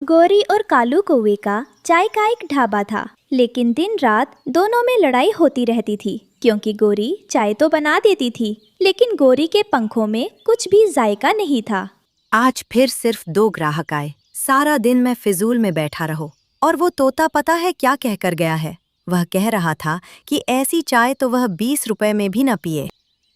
गौरी और कालू कौवे का चाय का एक ढाबा था, लेकिन दिन रात दोनों में लड़ाई होती रहती थी। क्योंकि गौरी चाय तो बना देती थी, लेकिन गौरी के पंखों में कुछ भी जायका नहीं था। आज फिर सिर्फ 2 ग्राहक आए। सारा दिन मैं फिजूल में बैठा रहो। और वो तोता पता है क्या कहकर गया है? वह कह रहा था कि ऐसी चाय तो वह 20 रुपए में भी न पिए।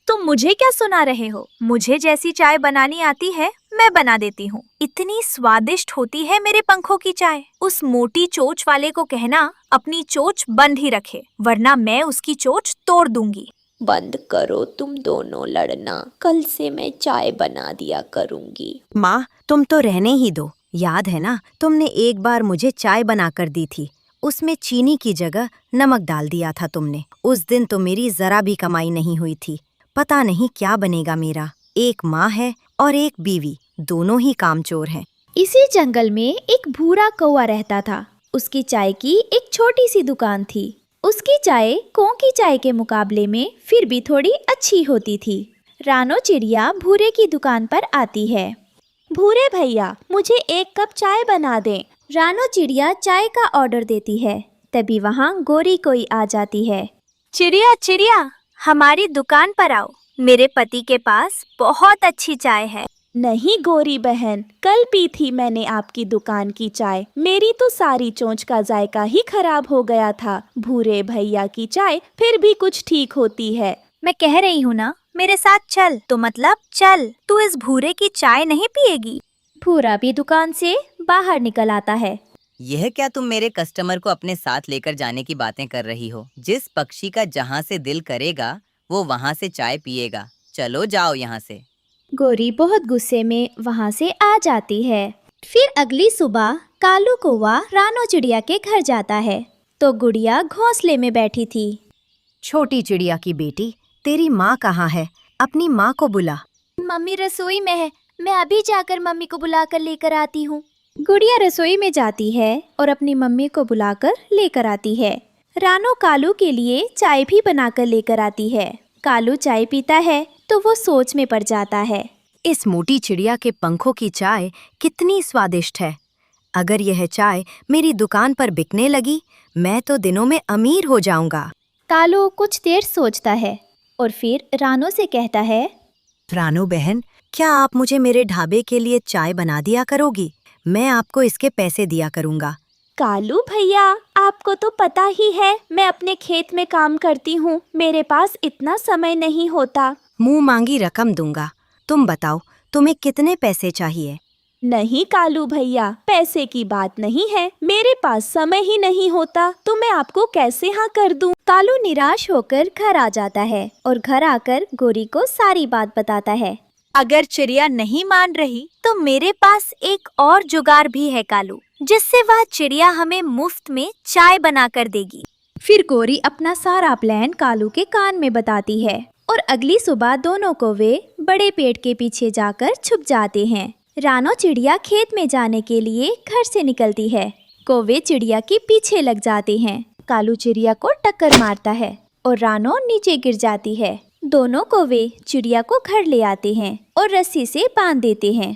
तुम मुझे क्या सुना रहे हो? मुझे जैसी चाय बनानी आती है मैं बना देती हूँ। इतनी स्वादिष्ट होती है मेरे पंखों की चाय। उस मोटी चोंच वाले को कहना अपनी चोंच बंद ही रखे, वरना मैं उसकी चोंच तोड़ दूंगी। बंद करो तुम दोनों लड़ना, कल से मैं चाय बना दिया करूंगी। माँ, तुम तो रहने ही दो। याद है ना, तुमने एक बार मुझे चाय बनाकर दी थी। उसमें चीनी की जगह नमक डाल दिया था तुमने। उस दिन तो मेरी जरा भी कमाई नहीं हुई थी। पता नहीं क्या बनेगा मेरा। एक माँ है और एक बीवी, दोनों ही कामचोर हैं। इसी जंगल में एक भूरा कौवा रहता था। उसकी चाय की एक छोटी सी दुकान थी। उसकी चाय कौ की चाय के मुकाबले में फिर भी थोड़ी अच्छी होती थी। रानो चिड़िया भूरे की दुकान पर आती है। भूरे भैया, मुझे 1 कप चाय बना दें। रानो चिड़िया चाय का ऑर्डर देती है। तभी वहाँ गौरी कोई आ जाती है। चिड़िया चिड़िया, हमारी दुकान पर आओ। मेरे पति के पास बहुत अच्छी चाय है। नहीं गौरी बहन, कल पी थी मैंने आपकी दुकान की चाय। मेरी तो सारी चोंच का जायका ही खराब हो गया था। भूरे भैया की चाय फिर भी कुछ ठीक होती है। मैं कह रही हूँ ना, मेरे साथ चल। तो मतलब चल, तू इस भूरे की चाय नहीं पिएगी। भूरा भी दुकान से बाहर निकल आता है। यह क्या तुम मेरे कस्टमर को अपने साथ लेकर जाने की बातें कर रही हो? जिस पक्षी का जहाँ से दिल करेगा वो वहाँ से चाय पिएगा। चलो जाओ यहाँ से। गौरी बहुत गुस्से में वहाँ से आ जाती है। फिर अगली सुबह कालू कौवा रानो चिड़िया के घर जाता है तो गुड़िया घोंसले में बैठी थी। छोटी चिड़िया की बेटी, तेरी माँ कहाँ है? अपनी माँ को बुला। मम्मी रसोई में है, मैं अभी जाकर मम्मी को बुलाकर लेकर आती हूँ। गुड़िया रसोई में जाती है और अपनी मम्मी को बुलाकर लेकर आती है। रानो कालू के लिए चाय भी बनाकर लेकर आती है। कालू चाय पीता है तो वो सोच में पड़ जाता है। इस मोटी चिड़िया के पंखों की चाय कितनी स्वादिष्ट है। अगर यह चाय मेरी दुकान पर बिकने लगी, मैं तो दिनों में अमीर हो जाऊंगा। कालू कुछ देर सोचता है और फिर रानो से कहता है, रानो बहन, क्या आप मुझे मेरे ढाबे के लिए चाय बना दिया करोगी? मैं आपको इसके पैसे दिया करूंगा। कालू भैया, आपको तो पता ही है मैं अपने खेत में काम करती हूँ। मेरे पास इतना समय नहीं होता। मुंह मांगी रकम दूंगा। तुम बताओ, तुम्हें कितने पैसे चाहिए? नहीं कालू भैया, पैसे की बात नहीं है, मेरे पास समय ही नहीं होता, तो मैं आपको कैसे हाँ कर दूं? कालू निराश होकर घर आ जाता है और घर आकर गौरी को सारी बात बताता है। अगर चिड़िया नहीं मान रही तो मेरे पास एक और जुगाड़ भी है कालू, जिससे वह चिड़िया हमें मुफ्त में चाय बना कर देगी। फिर गौरी अपना सारा प्लान कालू के कान में बताती है और अगली सुबह दोनों कौवे बड़े पेड़ के पीछे जाकर छुप जाते हैं। रानो चिड़िया खेत में जाने के लिए घर से निकलती है। कौवे चिड़िया के पीछे लग जाते हैं। कालू चिड़िया को टक्कर मारता है और रानो नीचे गिर जाती है। दोनों कौवे चिड़िया को घर ले आते हैं और रस्सी से बांध देते हैं।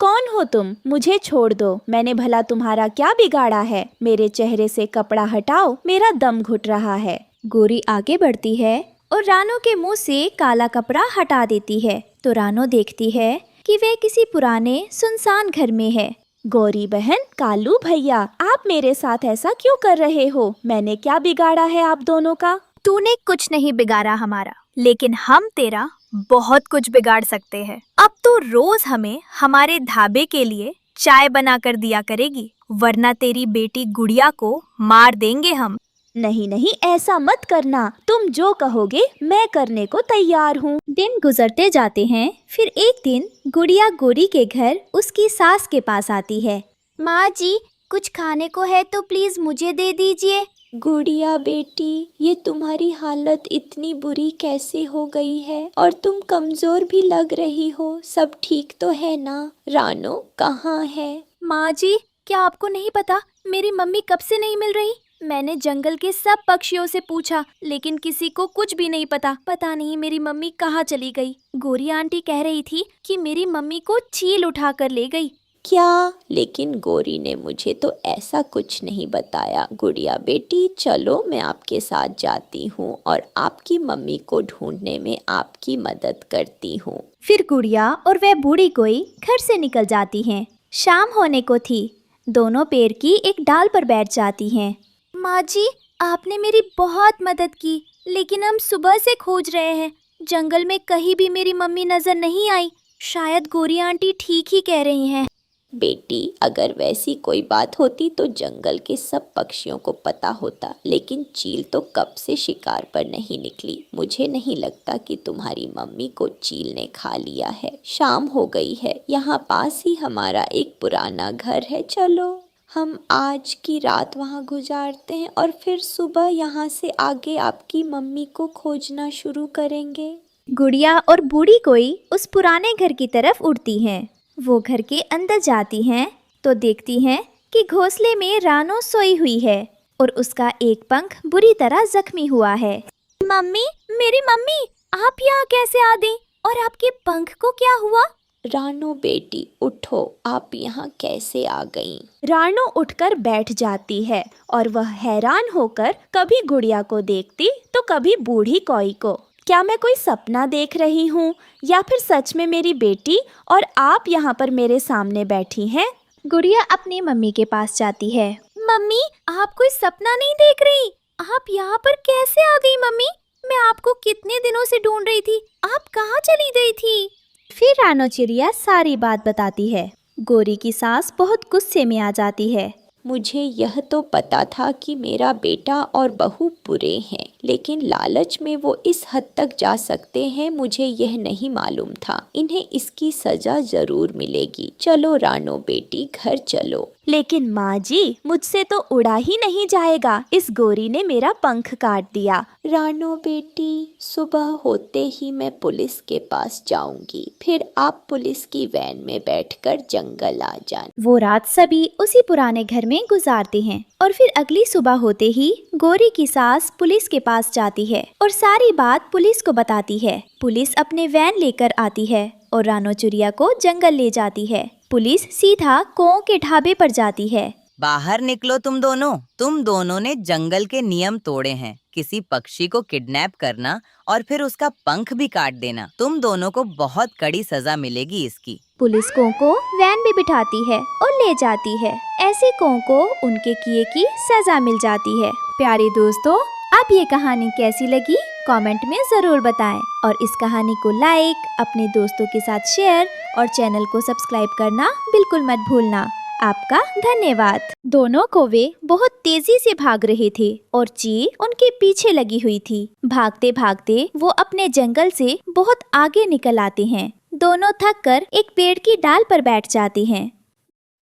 कौन हो तुम? मुझे छोड़ दो। मैंने भला तुम्हारा क्या बिगाड़ा है? मेरे चेहरे से कपड़ा हटाओ, मेरा दम घुट रहा है। गौरी आगे बढ़ती है और रानो के मुंह से काला कपड़ा हटा देती है तो रानो देखती है कि वे किसी पुराने सुनसान घर में है। गौरी बहन, कालू भैया, आप मेरे साथ ऐसा क्यों कर रहे हो? मैंने क्या बिगाड़ा है आप दोनों का? तूने कुछ नहीं बिगाड़ा हमारा, लेकिन हम तेरा बहुत कुछ बिगाड़ सकते हैं। अब तो रोज हमें हमारे ढाबे के लिए चाय बना कर दिया करेगी, वरना तेरी बेटी गुड़िया को मार देंगे हम। नहीं नहीं, ऐसा मत करना। तुम जो कहोगे मैं करने को तैयार हूँ। दिन गुजरते जाते हैं। फिर एक दिन गुड़िया गौरी के घर उसकी सास के पास आती है। माँ जी, कुछ खाने को है तो प्लीज मुझे दे दीजिए। गुड़िया बेटी, ये तुम्हारी हालत इतनी बुरी कैसे हो गई है? और तुम कमजोर भी लग रही हो। सब ठीक तो है ना? रानो कहाँ है? माँ जी, क्या आपको नहीं पता मेरी मम्मी कब से नहीं मिल रही? मैंने जंगल के सब पक्षियों से पूछा, लेकिन किसी को कुछ भी नहीं पता। पता नहीं मेरी मम्मी कहाँ चली गई। गौरी आंटी कह रही थी कि मेरी मम्मी को चील उठा कर ले गई। क्या? लेकिन गौरी ने मुझे तो ऐसा कुछ नहीं बताया। गुड़िया बेटी, चलो मैं आपके साथ जाती हूँ और आपकी मम्मी को ढूंढने में आपकी मदद करती हूँ। फिर गुड़िया और वह बूढ़ी कोई घर से निकल जाती हैं। शाम होने को थी। दोनों पेड़ की एक डाल पर बैठ जाती हैं। माँ जी, आपने मेरी बहुत मदद की, लेकिन हम सुबह से खोज रहे हैं। जंगल में कहीं भी मेरी मम्मी नजर नहीं आई। शायद गौरी आंटी ठीक ही कह रही हैं। बेटी, अगर वैसी कोई बात होती तो जंगल के सब पक्षियों को पता होता, लेकिन चील तो कब से शिकार पर नहीं निकली। मुझे नहीं लगता कि तुम्हारी मम्मी को चील ने खा लिया है। शाम हो गई है, यहाँ पास ही हमारा एक पुराना घर है। चलो हम आज की रात वहाँ गुजारते हैं और फिर सुबह यहाँ से आगे आपकी मम्मी को खोजना शुरू करेंगे। गुड़िया और बूढ़ी कोई उस पुराने घर की तरफ उड़ती हैं। वो घर के अंदर जाती हैं तो देखती हैं कि घोंसले में रानो सोई हुई है और उसका एक पंख बुरी तरह जख्मी हुआ है। मम्मी, मेरी मम्मी, आप यहाँ कैसे आ गई और आपके पंख को क्या हुआ? रानो बेटी, उठो, आप यहाँ कैसे आ गईं? रानो उठकर बैठ जाती है और वह हैरान होकर कभी गुड़िया को देखती तो कभी बूढ़ी कोई को। क्या मैं कोई सपना देख रही हूँ या फिर सच में मेरी बेटी और आप यहाँ पर मेरे सामने बैठी हैं? गुड़िया अपनी मम्मी के पास जाती है। मम्मी, आप कोई सपना नहीं देख रही। आप यहाँ पर कैसे आ गई मम्मी? मैं आपको कितने दिनों से ढूंढ रही थी। आप कहाँ चली गई थी? फिर रानो चिड़िया सारी बात बताती है। गौरी की सास बहुत गुस्से में आ जाती है। मुझे यह तो पता था कि मेरा बेटा और बहू बुरे हैं, लेकिन लालच में वो इस हद तक जा सकते हैं, मुझे यह नहीं मालूम था। इन्हें इसकी सजा जरूर मिलेगी। चलो रानो बेटी, घर चलो। लेकिन माँ जी, मुझसे तो उड़ा ही नहीं जाएगा। इस गौरी ने मेरा पंख काट दिया। रानो बेटी, सुबह होते ही मैं पुलिस के पास जाऊंगी, फिर आप पुलिस की वैन में बैठकर जंगल आ जाना। वो रात सभी उसी पुराने घर में गुजारते हैं और फिर अगली सुबह होते ही गौरी की सास पुलिस के पास जाती है और सारी बात पुलिस को बताती है। पुलिस अपने वैन लेकर आती है और रानो चिड़िया को जंगल ले जाती है। पुलिस सीधा कौओं के ढाबे पर जाती है। बाहर निकलो तुम दोनों ने जंगल के नियम तोड़े हैं। किसी पक्षी को किडनैप करना और फिर उसका पंख भी काट देना, तुम दोनों को बहुत कड़ी सजा मिलेगी इसकी। पुलिस कौओं को वैन में बिठाती है और ले जाती है। ऐसे कौओं को उनके किए की सजा मिल जाती है। प्यारे दोस्तों, अब ये कहानी कैसी लगी कमेंट में जरूर बताएं और इस कहानी को लाइक, अपने दोस्तों के साथ शेयर और चैनल को सब्सक्राइब करना बिल्कुल मत भूलना। आपका धन्यवाद। दोनों कौवे बहुत तेजी से भाग रहे थे और चील उनके पीछे लगी हुई थी। भागते भागते वो अपने जंगल से बहुत आगे निकल आते हैं। दोनों थक कर एक पेड़ की डाल पर बैठ जाते हैं।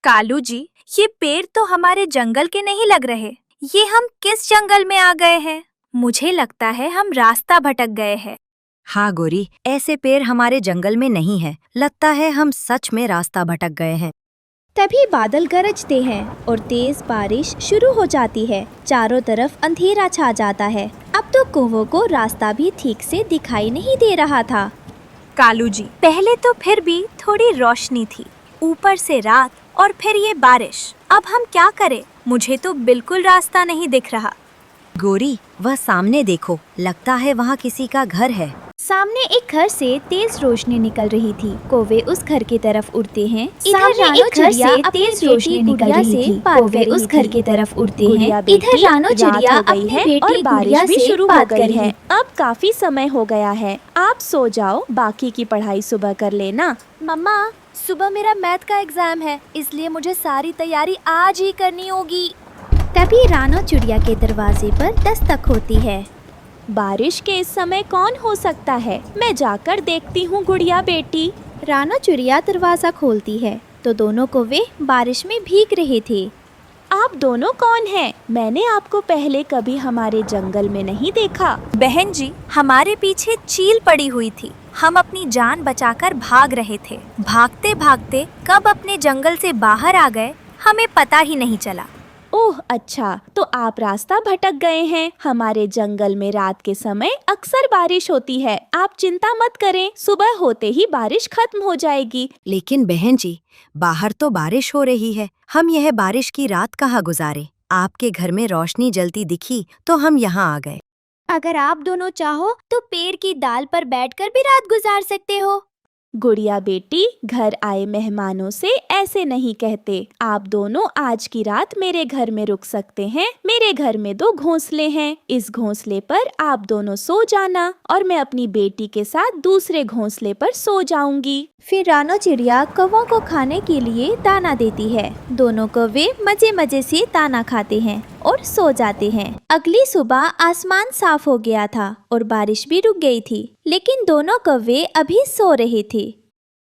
कालू जी, ये पेड़ तो हमारे जंगल के नहीं लग रहे। ये हम किस जंगल में आ गए हैं? मुझे लगता है हम रास्ता भटक गए हैं। हाँ गौरी, ऐसे पेड़ हमारे जंगल में नहीं है। लगता है हम सच में रास्ता भटक गए हैं। तभी बादल गरजते हैं और तेज बारिश शुरू हो जाती है। चारों तरफ अंधेरा छा जाता है। अब तो कौवों को रास्ता भी ठीक से दिखाई नहीं दे रहा था। कालू जी, पहले तो फिर भी थोड़ी रोशनी थी, ऊपर से रात और फिर ये बारिश। अब हम क्या करें? मुझे तो बिल्कुल रास्ता नहीं दिख रहा। गौरी, वह सामने देखो, लगता है वहाँ किसी का घर है। सामने एक घर से तेज रोशनी निकल रही थी। कौवे उस घर की तरफ उड़ते हैं। सामने एक घर से तेज रोशनी निकल रही थी। कौवे उस घर की तरफ उड़ते हैं। इधर रानो चिड़िया अपनी बेटी और बारिश गुड़िया भी से शुरू हो बात गई कर है। रही। अब काफी समय हो गया है, आप सो जाओ, बाकी की पढ़ाई सुबह कर लेना। मम्मा, सुबह मेरा मैथ का एग्जाम है, इसलिए मुझे सारी तैयारी आज ही करनी होगी। तभी रानो चिड़िया के दरवाजे पर दस्तक होती है। बारिश के इस समय कौन हो सकता है? मैं जाकर देखती हूँ गुड़िया बेटी। रानो चिड़िया दरवाजा खोलती है तो दोनों कौवे बारिश में भीग रहे थे। आप दोनों कौन हैं? मैंने आपको पहले कभी हमारे जंगल में नहीं देखा। बहन जी, हमारे पीछे चील पड़ी हुई थी। हम अपनी जान बचाकर भाग रहे थे। भागते भागते कब अपने जंगल से बाहर आ गए, हमें पता ही नहीं चला। ओह अच्छा, तो आप रास्ता भटक गए हैं। हमारे जंगल में रात के समय अक्सर बारिश होती है। आप चिंता मत करें, सुबह होते ही बारिश खत्म हो जाएगी। लेकिन बहन जी, बाहर तो बारिश हो रही है, हम यह बारिश की रात कहाँ गुजारे? आपके घर में रोशनी जलती दिखी तो हम यहाँ आ गए। अगर आप दोनों चाहो तो पेड़ की डाल पर बैठकर भी रात गुजार सकते हो। गुड़िया बेटी, घर आए मेहमानों से ऐसे नहीं कहते। आप दोनों आज की रात मेरे घर में रुक सकते हैं। मेरे घर में 2 घोंसले हैं। इस घोंसले पर आप दोनों सो जाना और मैं अपनी बेटी के साथ दूसरे घोंसले पर सो जाऊंगी। फिर रानो चिड़िया कौवों को खाने के लिए दाना देती है। दोनों कौवे मजे मजे से दाना खाते हैं और सो जाते हैं। अगली सुबह आसमान साफ हो गया था और बारिश भी रुक गई थी, लेकिन दोनों कौवे अभी सो रहे थे।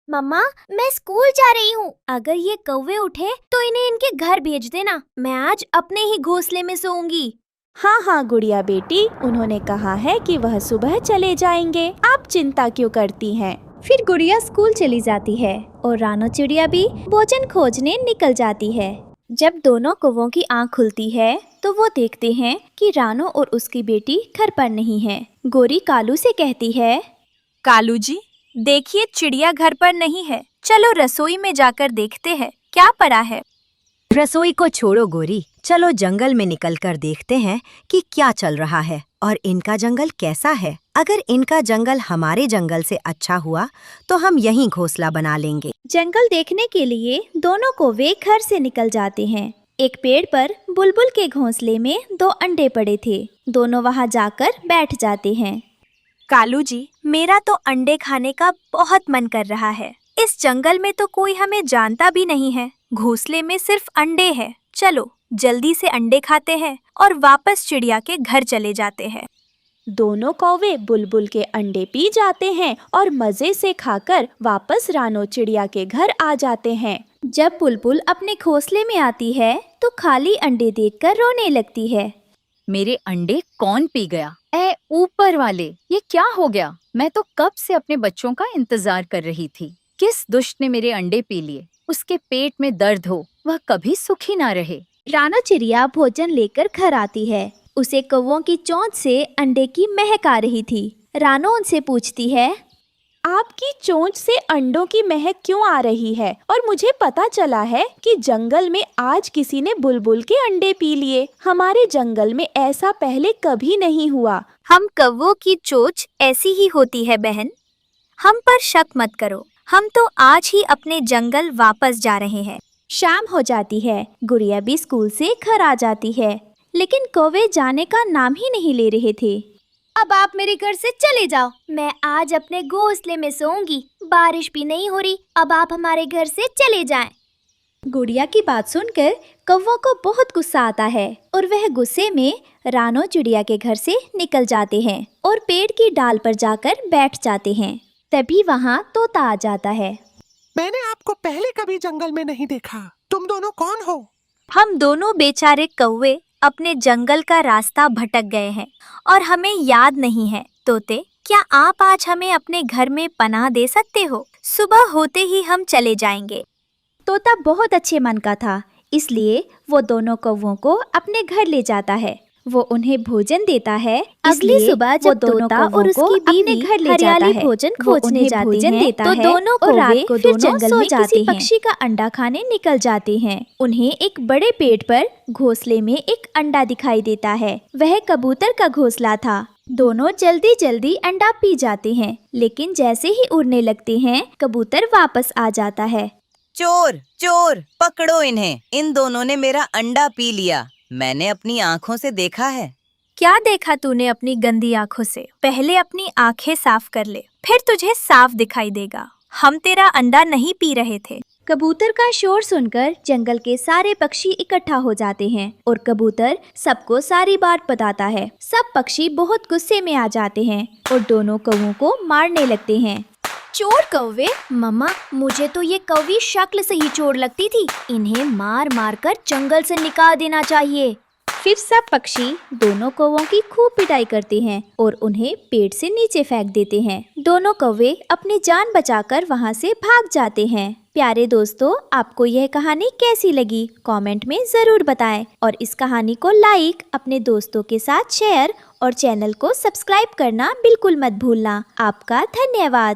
मम्मा, मैं स्कूल जा रही हूँ। अगर ये कौवे उठे तो इन्हें इनके घर भेज देना। मैं आज अपने ही घोंसले में सोऊंगी। हाँ हाँ गुड़िया बेटी, उन्होंने कहा है कि वह सुबह चले जाएंगे। आप चिंता क्यों करती हैं? फिर गुड़िया स्कूल चली जाती है और रानो चिड़िया भी भोजन खोजने निकल जाती है। जब दोनों कौवों की आंख खुलती है तो वो देखते हैं कि रानो और उसकी बेटी घर पर नहीं है। गोरी कालू से कहती है, कालू जी, देखिए चिड़िया घर पर नहीं है। चलो रसोई में जाकर देखते हैं क्या पड़ा है। रसोई को छोड़ो गोरी, चलो जंगल में निकलकर देखते हैं कि क्या चल रहा है और इनका जंगल कैसा है। अगर इनका जंगल हमारे जंगल से अच्छा हुआ तो हम यहीं घोंसला बना लेंगे। जंगल देखने के लिए दोनों कौवे घर से निकल जाते हैं। एक पेड़ पर बुलबुल के घोंसले में 2 अंडे पड़े थे। दोनों वहां जाकर बैठ जाते हैं। कालू जी, मेरा तो अंडे खाने का बहुत मन कर रहा है। इस जंगल में तो कोई हमें जानता भी नहीं है। घोंसले में सिर्फ अंडे हैं। चलो जल्दी से अंडे खाते हैं और वापस चिड़िया के घर चले जाते हैं। दोनों कौवे बुलबुल के अंडे पी जाते हैं और मजे से खाकर वापस रानो चिड़िया के घर आ जाते हैं। जब बुलबुल अपने घोंसले में आती है तो खाली अंडे देखकर रोने लगती है। मेरे अंडे कौन पी गया? ए ऊपर वाले, ये क्या हो गया? मैं तो कब से अपने बच्चों का इंतजार कर रही थी। किस दुष्ट ने मेरे अंडे पी लिए? उसके पेट में दर्द हो, वह कभी सुखी ना रहे। रानो चिड़िया भोजन लेकर घर आती है। उसे कौवों की चोंच से अंडे की महक आ रही थी। रानो उनसे पूछती है, आपकी चोंच से अंडों की महक क्यों आ रही है? और मुझे पता चला है कि जंगल में आज किसी ने बुलबुल के अंडे पी लिए। हमारे जंगल में ऐसा पहले कभी नहीं हुआ। हम कौवों की चोंच ऐसी ही होती है बहन। हम पर शक मत करो। हम तो आज ही अपने जंगल वापस जा रहे हैं। शाम हो जाती है। गुड़िया भी स्कूल से घर आ जाती है, लेकिन कौवे जाने का नाम ही नहीं ले रहे थे। अब आप मेरे घर से चले जाओ। मैं आज अपने घोंसले में सोऊंगी। बारिश भी नहीं हो रही। अब आप हमारे घर से चले जाएं। गुड़िया की बात सुनकर कौवों को बहुत गुस्सा आता है और वह गुस्से में रानो चिड़िया के घर से निकल जाते हैं और पेड़ की डाल पर जाकर बैठ जाते हैं। तभी वहाँ तोता आ जाता है। मैंने आपको पहले कभी जंगल में नहीं देखा। तुम दोनों कौन हो? हम दोनों बेचारे कौवे अपने जंगल का रास्ता भटक गए हैं और हमें याद नहीं है। तोते, क्या आप आज हमें अपने घर में पनाह दे सकते हो? सुबह होते ही हम चले जाएंगे। तोता बहुत अच्छे मन का था, इसलिए वो दोनों कौवों को अपने घर ले जाता है। वो उन्हें भोजन देता है। अगली सुबह जब तोता और उसकी बीवी घर ले जाता है, भोजन खोजने जाते हैं, तो दोनों कौवे फिर जंगल में किसी पक्षी का अंडा खाने निकल जाते हैं। उन्हें एक बड़े पेड़ पर घोंसले में एक अंडा दिखाई देता है। वह कबूतर का घोंसला था। दोनों जल्दी जल्दी अंडा पी जाते हैं, लेकिन जैसे ही उड़ने लगते हैं, कबूतर वापस आ जाता है। चोर चोर, पकड़ो इन्हें। इन दोनों ने मेरा अंडा पी लिया। मैंने अपनी आँखों से देखा है। क्या देखा तूने अपनी गंदी आँखों से? पहले अपनी आँखें साफ कर ले, फिर तुझे साफ दिखाई देगा। हम तेरा अंडा नहीं पी रहे थे। कबूतर का शोर सुनकर जंगल के सारे पक्षी इकट्ठा हो जाते हैं और कबूतर सबको सारी बात बताता है। सब पक्षी बहुत गुस्से में आ जाते हैं और दोनों कौवों को मारने लगते हैं। चोर कौवे? मम्मा, मुझे तो ये कौवी शक्ल से ही चोर लगती थी। इन्हें मार मार कर जंगल से निकाल देना चाहिए। फिर सब पक्षी दोनों कौवों की खूब पिटाई करते हैं और उन्हें पेड़ से नीचे फेंक देते हैं। दोनों कौवे अपनी जान बचाकर वहां से भाग जाते हैं। प्यारे दोस्तों, आपको यह कहानी कैसी लगी कमेंट में जरूर बताएं और इस कहानी को लाइक, अपने दोस्तों के साथ शेयर और चैनल को सब्सक्राइब करना बिल्कुल मत भूलना। आपका धन्यवाद।